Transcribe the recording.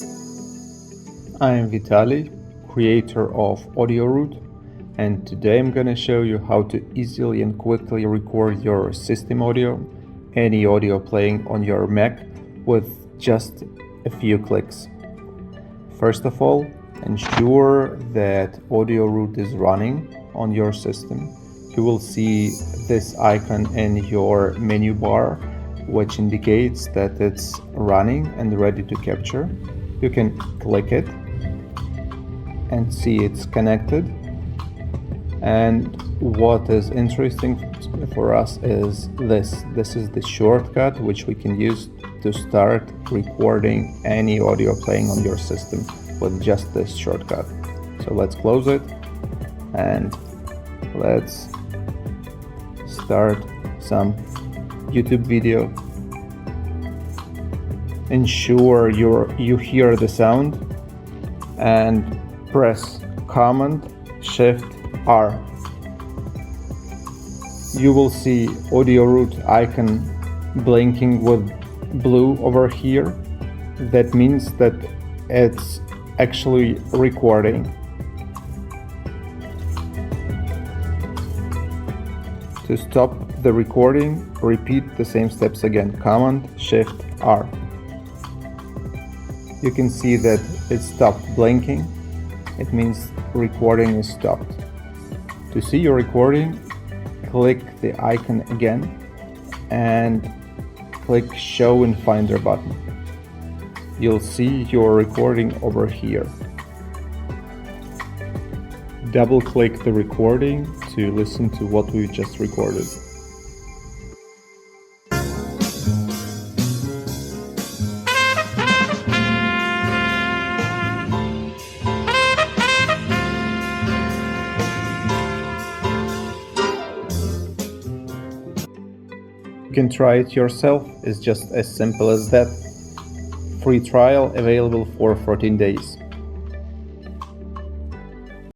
I am Vitaly, creator of AudioRoute, and today I'm going to show you how to easily and quickly record your system audio, any audio playing on your Mac with just a few clicks. First of all, ensure that AudioRoute is running on your system. You will see this icon in your menu bar, which indicates that it's running and ready to capture. You can click it and see it's connected. And what is interesting for us is this is the shortcut which we can use to start recording any audio playing on your system with just this shortcut. So let's close it and let's start some YouTube video. Ensure you hear the sound and press Command Shift R. You will see AudioRoute icon blinking with blue over here. That means that it's actually recording. To stop the recording, repeat the same steps again. Command Shift R. You can see that it stopped blinking. It means recording is stopped. To see your recording, click the icon again and click Show in Finder button. You'll see your recording over here. Double click the recording to listen to what we just recorded. You can try it yourself. It's just as simple as that. Free trial available for 14 days.